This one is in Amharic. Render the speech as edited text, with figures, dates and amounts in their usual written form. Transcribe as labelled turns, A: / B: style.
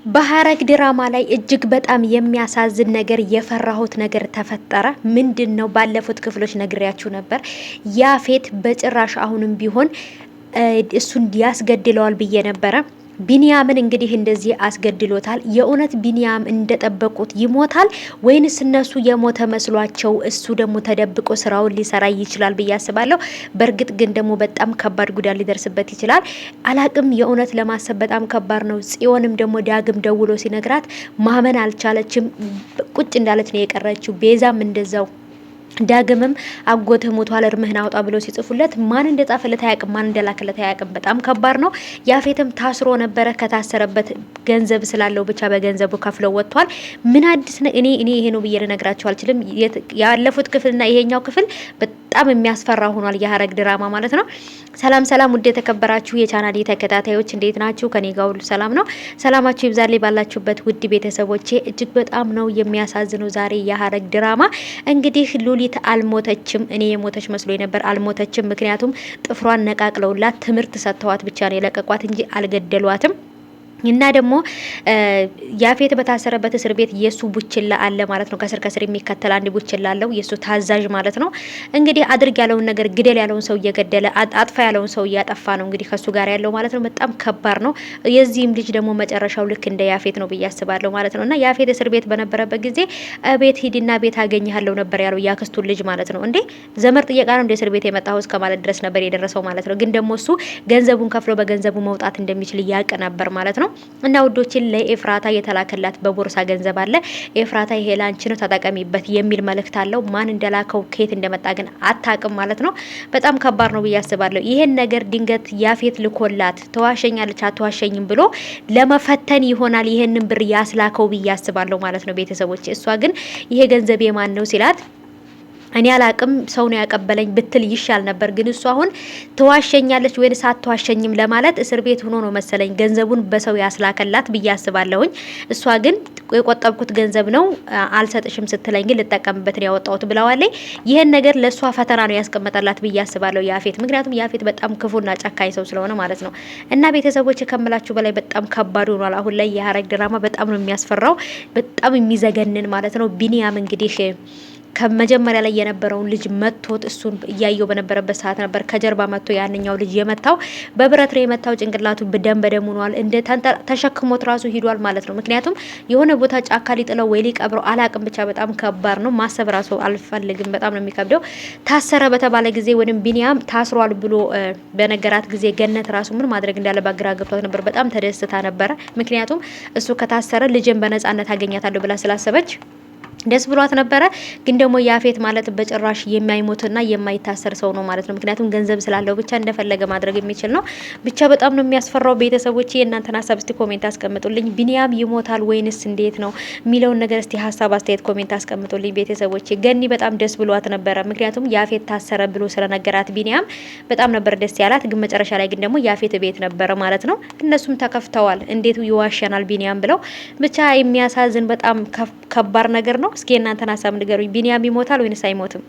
A: በሐረግ ድራማ ላይ እጅግ በጣም የሚያሳዝን ነገር የፈራሁት ነገር ተፈጠረ። ምንድነው? ባለፉት ክፍሎች ነግሬያችሁ ነበር። ያፌት በጭራሽ አሁንም ቢሆን እሱን ያስገድለዋል ብዬ ነበረ። ቢኒያምን እንግዲህ እንደዚህ አስገድሎታል። የእውነት ቢኒያም እንደጠበቁት ይሞታል ወይንስ እነሱ የሞተ መስሏቸው እሱ ደግሞ ተደብቆ ስራውን ሊሰራ ይችላል ብዬ አስባለሁ። በእርግጥ ግን ደግሞ በጣም ከባድ ጉዳት ሊደርስበት ይችላል። አላቅም። የእውነት ለማሰብ በጣም ከባድ ነው። ጽዮንም ደግሞ ዳግም ደውሎ ሲነግራት ማመን አልቻለችም። ቁጭ እንዳለች ነው የቀረችው። ቤዛም እንደዛው ዳግምም አጎትህ ሞቷል እርምህን አውጣ ብሎ ሲጽፉለት ማን እንደጻፈለት አያውቅም፣ ማን እንደላከለት አያውቅም። በጣም ከባድ ነው። ያፌትም ታስሮ ነበረ። ከታሰረበት ገንዘብ ስላለው ብቻ በገንዘቡ ከፍለው ወጥቷል። ምን አዲስ ነው? እኔ ይሄ ነው ብዬ ልነግራችሁ አልችልም። ያለፉት ክፍልና ይሄኛው ክፍል በጣም የሚያስፈራ ሆኗል። የሐረግ ድራማ ማለት ነው። ሰላም ሰላም፣ ውድ የተከበራችሁ የቻናሌ ተከታታዮች እንዴት ናችሁ? ከኔ ጋር ሁሉ ሰላም ነው። ሰላማችሁ ይብዛልኝ ባላችሁበት ውድ ቤተሰቦቼ። እጅግ በጣም ነው የሚያሳዝነው ዛሬ የሐረግ ድራማ እንግዲህ ሉሊት አልሞተችም። እኔ የሞተች መስሎኝ ነበር። አልሞተችም። ምክንያቱም ጥፍሯን ነቃቅለውላት ትምህርት ሰጥተዋት ብቻ ነው የለቀቋት እንጂ አልገደሏትም። እና ደግሞ ያፌት በታሰረበት እስር ቤት የሱ ቡችላ አለ ማለት ነው። ከስር ከስር የሚከተል አንድ ቡችላ አለው፣ የሱ ታዛዥ ማለት ነው። እንግዲህ አድርግ ያለውን ነገር ግደል ያለውን ሰው እየገደለ አጥፋ ያለውን ሰው እያጠፋ ነው እንግዲህ ከሱ ጋር ያለው ማለት ነው። በጣም ከባድ ነው። የዚህም ልጅ ደግሞ መጨረሻው ልክ እንደ ያፌት ነው ብዬ አስባለሁ ማለት ነው። እና ያፌት እስር ቤት በነበረበት ጊዜ ቤት ሂድና ቤት አገኘሃለሁ ነበር ያለው ያክስቱን ልጅ ማለት ነው። እንዴ ዘመር ጥየቃ ነው እንደ እስር ቤት የመጣው እስከ ማለት ድረስ ነበር የደረሰው ማለት ነው። ግን ደግሞ እሱ ገንዘቡን ከፍሎ በገንዘቡ መውጣት እንደሚችል ያውቅ ነበር ማለት ነው። እና ውዶችን ለኤፍራታ የተላከላት በቦርሳ ገንዘብ አለ። ኤፍራታ ይሄ ላንቺ ነው ተጠቀሚበት የሚል መልእክት አለው። ማን እንደላከው ከየት እንደመጣ ግን አታውቅም ማለት ነው። በጣም ከባድ ነው ብዬ አስባለሁ። ይሄን ነገር ድንገት ያፌት ልኮላት ተዋሸኛለች አትዋሸኝም ብሎ ለመፈተን ይሆናል ይሄንን ብር ያስላከው ብዬ አስባለሁ ማለት ነው ቤተሰቦች። እሷ ግን ይሄ ገንዘብ የማን ነው ሲላት እኔ አላቅም ሰው ነው ያቀበለኝ ብትል ይሻል ነበር። ግን እሱ አሁን ተዋሸኛለች ወይስ አትዋሸኝም ለማለት እስር ቤት ሆኖ ነው መሰለኝ ገንዘቡን በሰው ያስላከላት ብዬ አስባለሁኝ። እሷ ግን የቆጠብኩት ገንዘብ ነው አልሰጥሽም ስትለኝ ግን ልጠቀምበት ነው ያወጣሁት ብለዋለች። ይሄን ነገር ለሷ ፈተና ነው ያስቀመጠላት ብዬ አስባለሁ ያፌት። ምክንያቱም ያፌት በጣም ክፉና ጨካኝ ሰው ስለሆነ ማለት ነው። እና ቤተሰቦች ከምላችሁ በላይ በጣም ከባድ ሆኗል አሁን ላይ የሐረግ ድራማ። በጣም ነው የሚያስፈራው፣ በጣም የሚዘገንን ማለት ነው። ቢኒያም እንግዲህ ከመጀመሪያ ላይ የነበረውን ልጅ መቶት እሱን እያየው በነበረበት ሰዓት ነበር ከጀርባ መቶ ያንኛው ልጅ የመታው። በብረት ነው የመታው። ጭንቅላቱ በደም በደም ሆኗል። እንደ ተሸክሞት ራሱ ሂዷል ማለት ነው። ምክንያቱም የሆነ ቦታ ጫካ ሊጥለው ወይ ሊቀብረው አላቅም። ብቻ በጣም ከባድ ነው። ማሰብ ራሱ አልፈልግም። በጣም ነው የሚከብደው። ታሰረ በተባለ ጊዜ ወይም ቢኒያም ታስሯል ብሎ በነገራት ጊዜ ገነት ራሱ ምን ማድረግ እንዳለባት ግራ ገብቷት ነበር። በጣም ተደስታ ነበረ። ምክንያቱም እሱ ከታሰረ ልጅን በነጻነት አገኛታለሁ ብላ ስላሰበች ደስ ብሏት ነበረ። ግን ደግሞ ያፌት ማለት በጭራሽ የማይሞትና የማይታሰር ሰው ነው ማለት ነው። ምክንያቱም ገንዘብ ስላለው ብቻ እንደፈለገ ማድረግ የሚችል ነው። ብቻ በጣም ነው የሚያስፈራው። ቤተሰቦች የእናንተን ሀሳብ እስቲ ኮሜንት አስቀምጡልኝ። ቢኒያም ይሞታል ወይንስ እንዴት ነው የሚለውን ነገር እስቲ ሀሳብ አስተያየት ኮሜንት አስቀምጡልኝ ቤተሰቦች። ገኒ በጣም ደስ ብሏት ነበረ። ምክንያቱም ያፌት ታሰረ ብሎ ስለነገራት ቢኒያም በጣም ነበር ደስ ያላት። ግን መጨረሻ ላይ ግን ደግሞ ያፌት ቤት ነበረ ማለት ነው። እነሱም ተከፍተዋል። እንዴት ይዋሸናል ቢኒያም ብለው። ብቻ የሚያሳዝን በጣም ከባድ ነገር ነው። እስኪ እናንተን ሀሳብ ንገሩኝ። ቢኒያም ይሞታል ወይንስ አይሞትም?